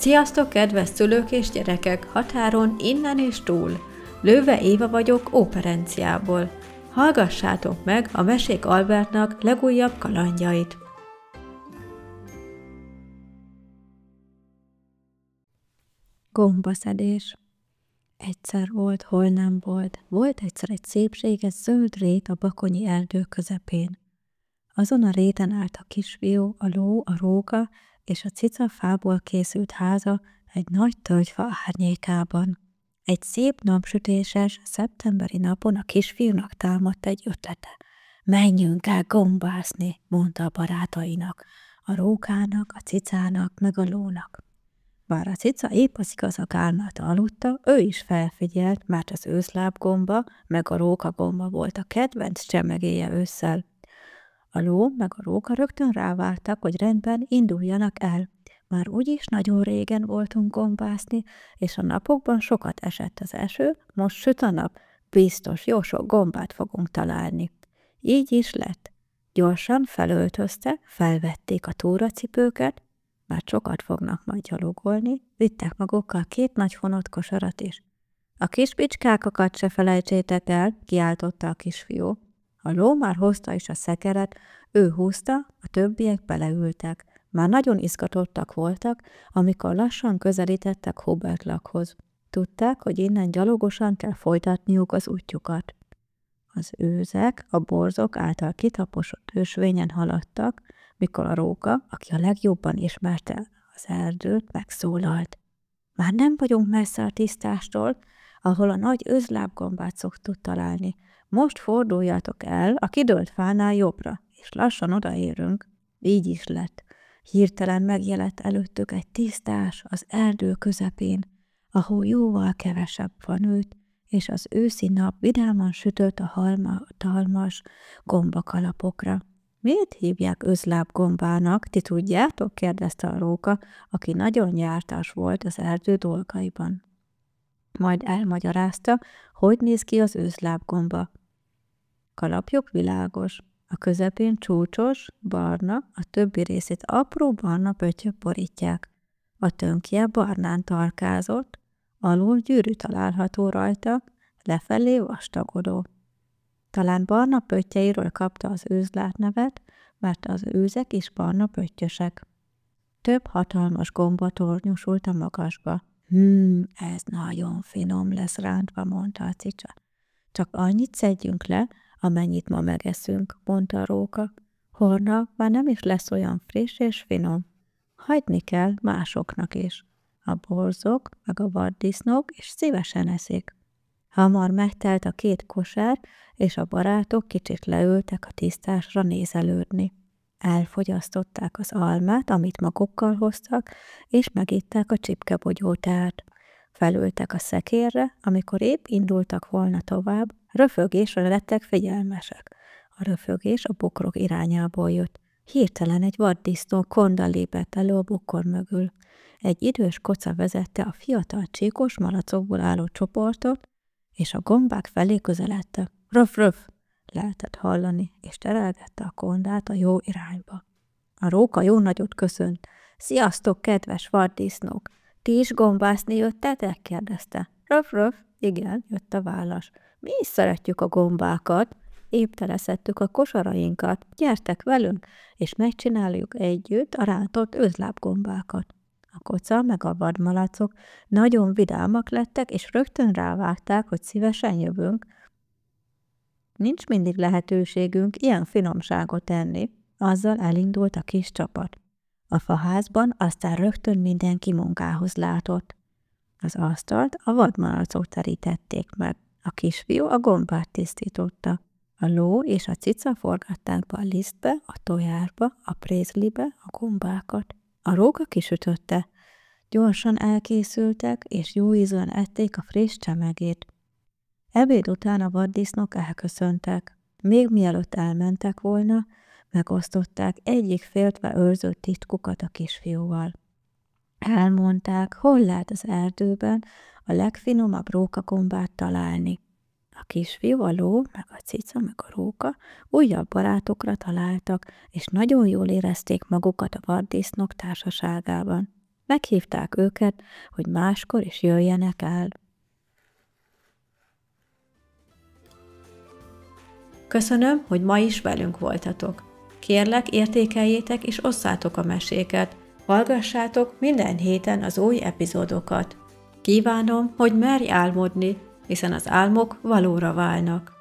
Sziasztok, kedves szülők és gyerekek! Határon, innen és túl! Lőve Éva vagyok Óperenciából. Hallgassátok meg a Mesék Albertnak legújabb kalandjait! Gombaszedés. Egyszer volt, hol nem volt. Volt egyszer egy szépséges zöld rét a bakonyi erdő közepén. Azon a réten állt a kisfiú, a ló, a róka és a cica fából készült háza egy nagy tölgyfa árnyékában. Egy szép napsütéses, szeptemberi napon a kisfiúnak támadt egy ötlete. Menjünk el gombászni, mondta a barátainak, a rókának, a cicának, meg a lónak. Bár a cica épp az igazak álmát aludta, ő is felfigyelt, mert az őszlábgomba meg a rókagomba volt a kedvenc csemegéje ősszel. A ló meg a róka rögtön rávártak, hogy rendben induljanak el. Már úgyis nagyon régen voltunk gombászni, és a napokban sokat esett az eső, most süt a nap, biztos jó sok gombát fogunk találni. Így is lett. Gyorsan felöltözte, felvették a túracipőket, már sokat fognak majd gyalogolni, vittek magukkal 2 nagy fonott kosarat is. A kis bicskákat se felejtsétek el, kiáltotta a kisfiú. A ló már hozta is a szekeret, ő húzta, a többiek beleültek. Már nagyon izgatottak voltak, amikor lassan közelítettek Hubert lakhoz. Tudták, hogy innen gyalogosan kell folytatniuk az útjukat. Az őzek, a borzok által kitaposott ösvényen haladtak, mikor a róka, aki a legjobban ismerte az erdőt, megszólalt. Már nem vagyunk messze a tisztástól, ahol a nagy özlábgombát szoktuk találni. Most forduljatok el a kidőlt fánál jobbra, és lassan odaérünk. Így is lett. Hirtelen megjelent előttük egy tisztás az erdő közepén, ahol jóval kevesebb fa nőtt, és az őszi nap vidáman sütött a hatalmas gombakalapokra. Miért hívják özlábgombának, ti tudjátok? Kérdezte a róka, aki nagyon jártas volt az erdő dolgaiban. Majd elmagyarázta, hogy néz ki az özlábgomba. Kalapjuk világos, a közepén csúcsos, barna, a többi részét apró barna pöttyök borítják. A tönkje barnán tarkázott, alul gyűrű található rajta, lefelé vastagodó. Talán barna pöttyeiről kapta az őzlát nevet, mert az őzek is barna pöttyösek. Több hatalmas gomba tornyosult a magasba. Ez nagyon finom lesz rántva, mondta a cica. Csak annyit szedjünk le, amennyit ma megeszünk, mondta a róka. Holnap már nem is lesz olyan friss és finom. Hagyni kell másoknak is. A borzok, meg a vaddisznók is szívesen eszik. Hamar megtelt a 2 kosár, és a barátok kicsit leültek a tisztásra nézelődni. Elfogyasztották az almát, amit magukkal hoztak, és megitták a csipkebogyóteát. Felültek a szekérre, amikor épp indultak volna tovább, röfögésre lettek figyelmesek. A röfögés a bokrok irányából jött. Hirtelen egy vaddisznó konda lépett elő a bokor mögül. Egy idős koca vezette a fiatal csíkos malacokból álló csoportot, és a gombák felé közeledtek. Röf-röf! Lehetett hallani, és terelgette a kondát a jó irányba. A róka jó nagyot köszönt. Sziasztok, kedves vaddisznók! Ti is gombászni jöttetek? Kérdezte. Röf-röf! Igen, jött a válasz. Mi is szeretjük a gombákat. Épp teleszettük a kosarainkat. Gyertek velünk, és megcsináljuk együtt a rántott özlábgombákat. A koca meg a vadmalacok nagyon vidámak lettek, és rögtön rávágták, hogy szívesen jövünk. Nincs mindig lehetőségünk ilyen finomságot tenni. Azzal elindult a kis csapat. A faházban aztán rögtön mindenki munkához látott. Az asztalt a vadmalacok terítették meg. A kisfiú a gombát tisztította. A ló és a cica forgatták be a lisztbe, a tojásba, a prézlibe a gombákat. A róka kisütötte. Gyorsan elkészültek, és jó ízűen ették a friss csemegét. Ebéd után a vaddisznók elköszöntek. Még mielőtt elmentek volna, megosztották egyik féltve őrzött titkukat a kisfiúval. Elmondták, hol lehet az erdőben a legfinomabb rókagombát találni. A kisfiú, a ló, meg a cica, meg a róka újabb barátokra találtak, és nagyon jól érezték magukat a vaddisznók társaságában. Meghívták őket, hogy máskor is jöjjenek el. Köszönöm, hogy ma is velünk voltatok. Kérlek, értékeljétek és osszátok a meséket, hallgassátok minden héten az új epizódokat. Kívánom, hogy merj álmodni, hiszen az álmok valóra válnak.